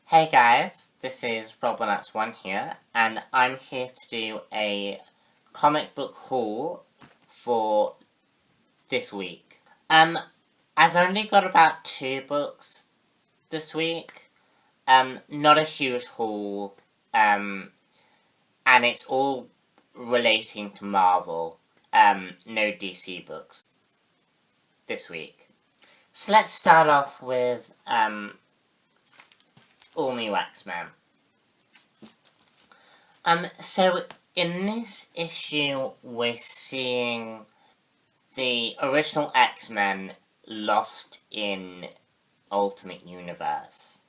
Hey guys, this is Robinats1 here, and I'm here to do a comic book haul for this week. I've only got about 2 books this week, not a huge haul, and it's all relating to Marvel, no DC books this week. So let's start off with, all new X-Men. So in this issue, we're seeing the original X-Men lost in Ultimate Universe.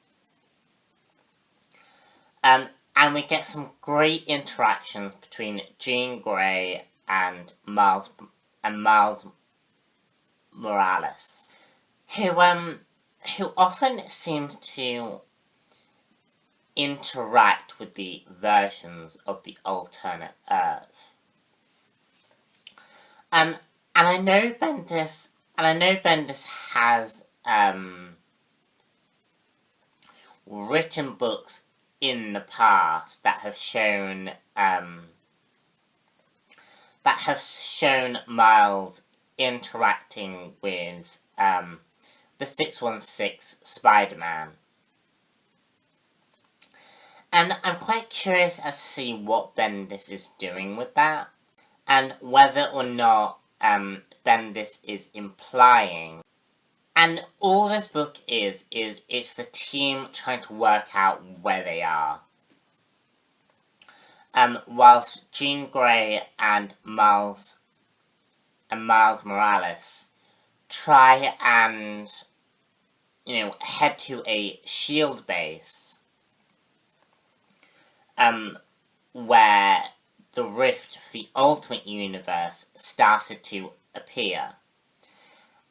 And we get some great interactions between Jean Grey and Miles Morales, who often seems to interact with the versions of the alternate Earth. And I know Bendis has written books in the past that have shown Miles interacting with the 616 Spider-Man. And I'm quite curious as to see what Bendis is doing with that, and whether or not Bendis is implying. And all this book is it's the team trying to work out where they are. Whilst Jean Grey and Miles Morales try and, head to a S.H.E.I.L.D. base, where the rift for the Ultimate Universe started to appear.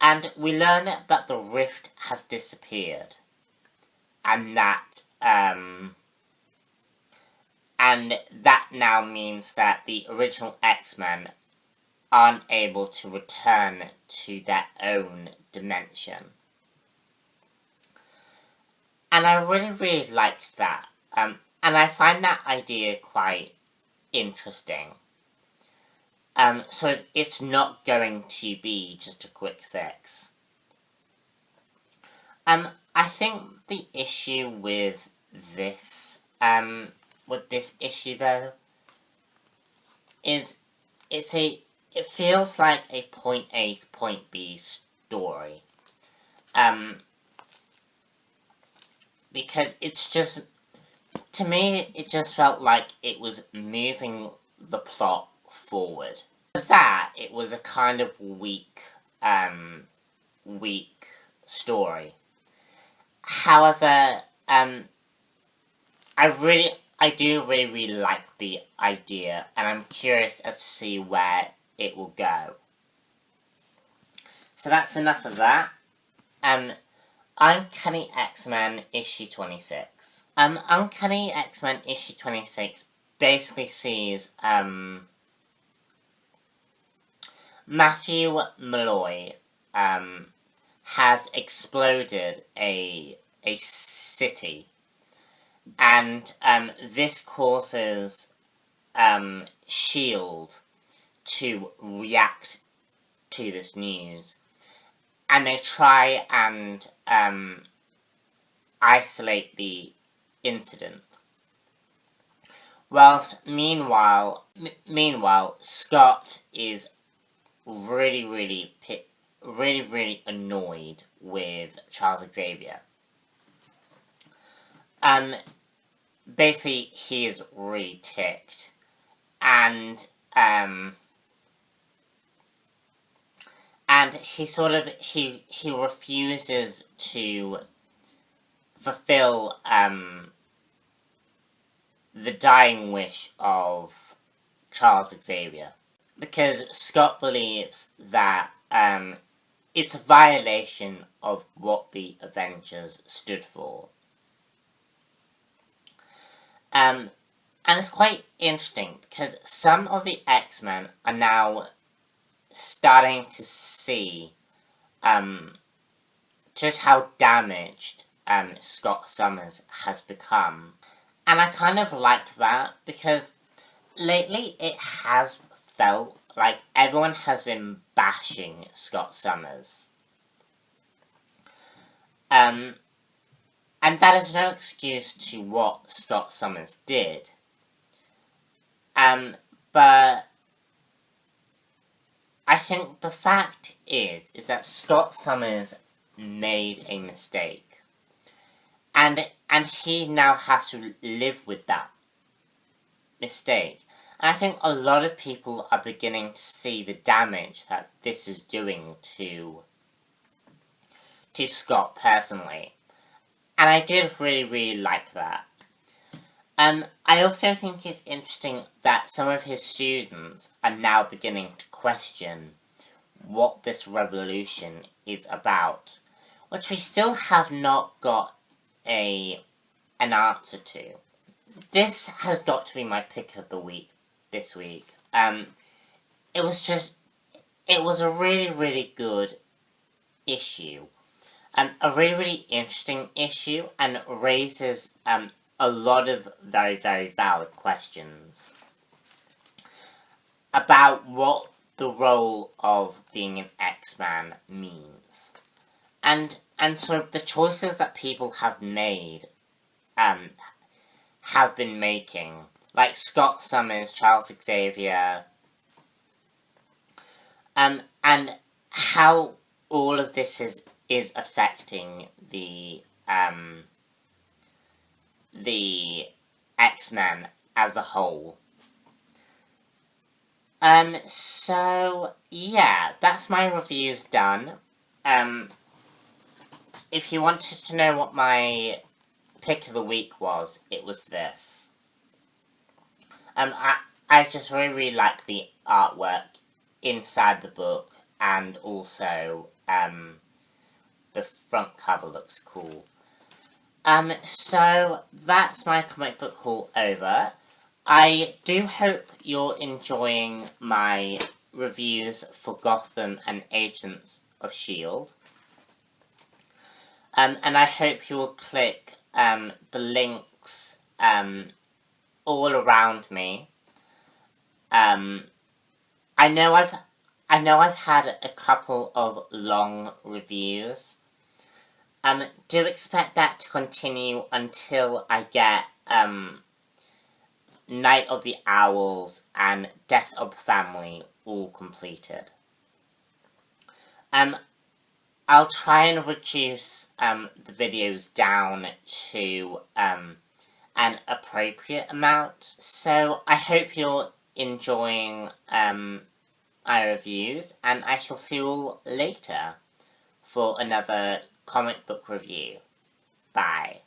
And we learn that the rift has disappeared. And that now means that the original X-Men aren't able to return to their own dimension. And I really, really liked that. And I find that idea quite interesting. So it's not going to be just a quick fix. I think the issue with this issue though is it feels like a point A, point B story. Because it's just, to me, it just felt like it was moving the plot forward. For that, it was a kind of weak story. However, I do really like the idea, and I'm curious as to see where it will go. So that's enough of that. Uncanny X-Men issue 26. Uncanny X-Men issue 26 basically sees Matthew Malloy has exploded a city, and this causes S.H.E.I.L.D. to react to this news. And they try and isolate the incident. Whilst meanwhile, Scott is really annoyed with Charles Xavier. Basically, he is really ticked, and he refuses to fulfill the dying wish of Charles Xavier, because Scott believes that it's a violation of what the Avengers stood for. And it's quite interesting, because some of the X-Men are now starting to see just how damaged Scott Summers has become. And I kind of like that, because lately it has felt like everyone has been bashing Scott Summers. And that is no excuse to what Scott Summers did. But I think the fact is that Scott Summers made a mistake. And he now has to live with that mistake. And I think a lot of people are beginning to see the damage that this is doing to Scott personally. And I did really, really like that. I also think it's interesting that some of his students are now beginning to question what this revolution is about, which we still have not got an answer to. This has got to be my pick of the week this week. It was a really, really good issue. A really, really interesting issue, and raises a lot of very, very valid questions about what the role of being an X-Man means. And sort of the choices that people have made, have been making. Like Scott Summers, Charles Xavier, and how all of this is affecting the X-Men as a whole. So, yeah, that's my reviews done. If you wanted to know what my pick of the week was, it was this. I just really, really like the artwork inside the book, and also, the front cover looks cool. So that's my comic book haul over. I do hope you're enjoying my reviews for Gotham and Agents of S.H.E.I.L.D. And I hope you will click the links all around me. I know I've had a couple of long reviews. Do expect that to continue until I get Night of the Owls and Death of the Family all completed. I'll try and reduce the videos down to an appropriate amount. So I hope you're enjoying my reviews, and I shall see you all later for another comic book review. Bye.